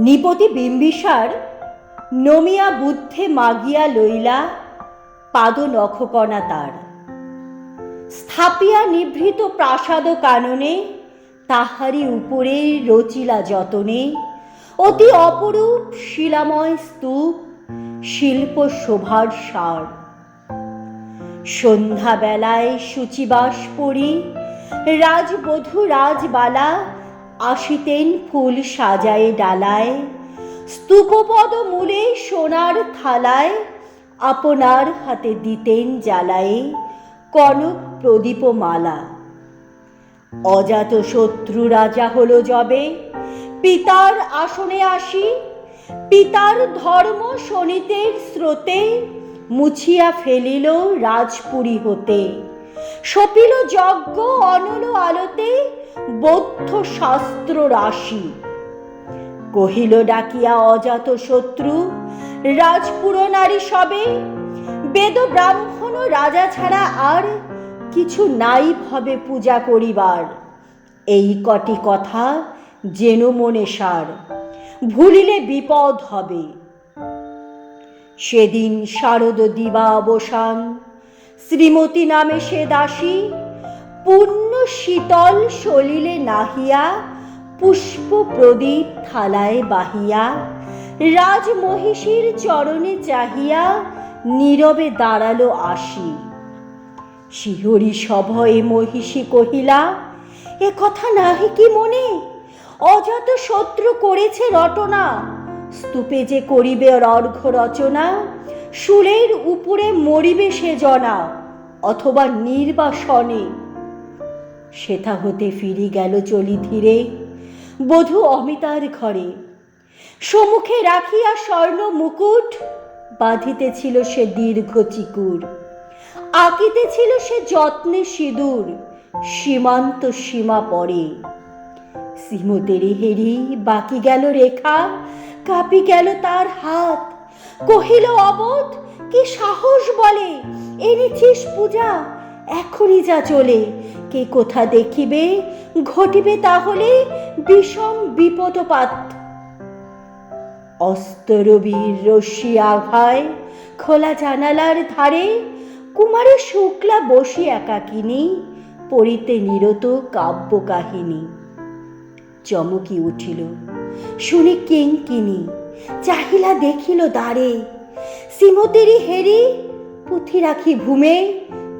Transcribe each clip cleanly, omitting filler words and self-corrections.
নিপতি বিম্বিসার নমিয়া বুদ্ধে মাগিয়া লইলা পাদ নখকণা তার, স্থাপিয়া নিভৃত প্রাসাদ কাননে তাহারি উপরে রচিলা যতনে অতি অপরূপ শিলাময় স্তূপ, শিল্প শোভার সার। সন্ধ্যাবেলায় শুচিবাস পরি রাজবধূ রাজবালা আসিতেন ফুল সাজায়ে ডালায়, স্তূপপদ মূলে সোনার থালায় আপনার হাতে দিতেন জ্বালায়ে কনক প্রদীপমালা। অজাত শত্রু রাজা হলো যবে পিতার আসনে আসি, পিতার ধর্ম শোনিতের স্রোতে মুছিয়া ফেলিল রাজপুরী হতে, সপিল যজ্ঞ অনল আলোতে বৌদ্ধ শাস্ত্র রাশি। কহিল ডাকিয়া অজাত শত্রু রাজপুর নারী সবে, বেদ ব্রাহ্মণ রাজা ছাড়া আর কিছু নাই ভবে পূজা করিবার। এই কটি কথা যেন মনে সার, ভুলিলে বিপদ হবে। সেদিন শারদ দিবা অবসান, শ্রীমতী নামে সে দাসী পূর্ণ শীতল সলিলে নাহিয়া পুষ্প প্রদীপ থালায় বাহিয়া রাজমহিষীর চরণে চাহিয়া নীরবে দাঁড়ালো আসি। শিহরি সভয়ে মহিষী কহিলা, এ কথা নাহি কি মনে? অজাত শত্রু করেছে রটনা, স্তূপে যে করিবে অর্ঘ্য রচনা, শূলের উপরে মরিবে সে জনা অথবা নির্বাসনে। সেথা হতে ফিরি গেল চলি ধীরে বধূ অমিতার ঘরে, সম্মুখে রাখিয়া স্বর্ণ মুকুট বাঁধিতেছিল সে দীর্ঘ চিকুর, আঁকিতেছিল সে যত্নে সিঁদুর সীমান্ত সীমা পরে। শ্রীমতেরি হেরি বাকি গেল রেখা, কাঁপি গেল তার হাত, কহিল অবোধ কি সাহস বলে, এনেছিস পূজা এখনই যা চলে। কে কোথা দেখিবে ঘটিবে তাহলে বিষম বিপদপাত। অস্তরবীর রশ্মি আভায় খোলা জানালার ধারে কুমারী শুক্লা বসি একাকিনী পড়িতে নিরত কাব্য কাহিনী। চমকি উঠিল শুনি কিঙ্কিনী, চাহিলা দেখিল দ্বারে শ্রীমতেরি হেরি পুঁথি রাখি ভূমে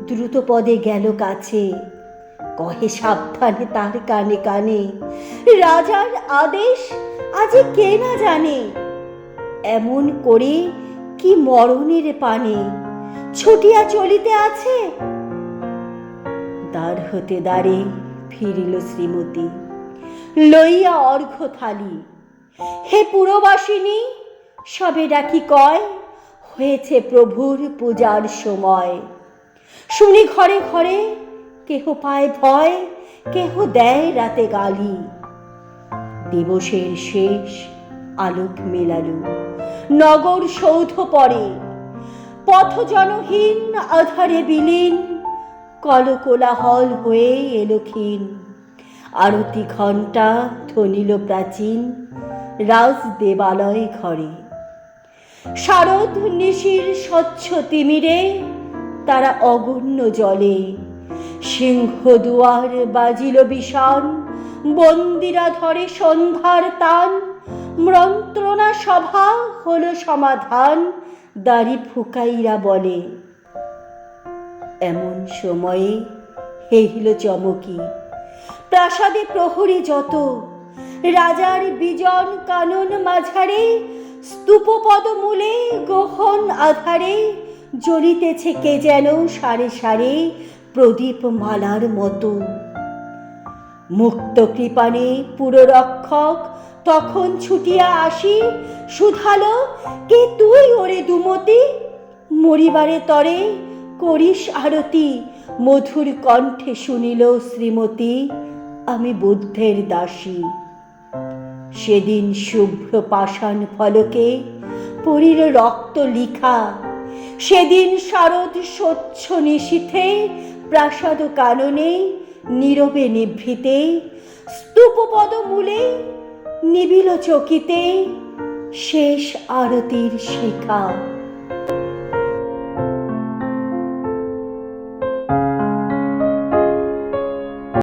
দ্রুত পদে গেল কাছে। কহে সাবধানে তার কানে কানে, রাজার আদেশ আজি কে না জানে, এমন করে কি মরণের পানে ছুটিয়া চলিতে আছে। দ্বার হতে দ্বারে ফিরিল শ্রীমতী লইয়া অর্ঘ্য থালি। হে পুরবাসিনী সবে ডাকি কয়, হয়েছে প্রভুর পূজার সময়। শুনি ঘরে ঘরে কেহ পায় ভয়, কেহ দেয় রাতে গালি। দিবসের শেষ আলোক মেলালো নগর সৌধ পরে, পথ জনহীন আধারে বিলীন কলকোলাহল হয়ে এলো ক্ষীণ। আরতি ঘণ্টা ধ্বনিল প্রাচীন রাজ দেবালয় ঘরে। শারদ নিশির স্বচ্ছ তিমিরে তারা অগণ্য জলে, সিংহ দুয়ার বাজিল বিষাণ, বন্দিরা ধরে সন্ধ্যার তান। মন্ত্রণা সভা হলো সমাধান, দাড়ি ফুকাইরা বলে। এমন সময়ে হেহিল চমকি প্রাসাদে প্রহরী যত, রাজার বিজন কানন মাঝারে স্তূপপদ মূলে গহন আধারে জ্বলিতেছে কে যেন সারে সারে প্রদীপ মালার মতো। মুক্ত কৃপানে পুররক্ষক তখন ছুটিয়া আসি, শুধালো কে তুই ওরে দুমতি, মরিবারে তরে করিস আরতি। মধুর কণ্ঠে শুনিল শ্রীমতী, আমি বুদ্ধের দাসী। সেদিন শুভ্র পাষাণ ফলকে পড়িল রক্ত লিখা, সেদিন শারদ স্বচ্ছ নিশীথে প্রাসাদ কাননে নীরবে নিভৃতে স্তূপপদ মূলে নিবিল চকিতে শেষ আরতির শিখা।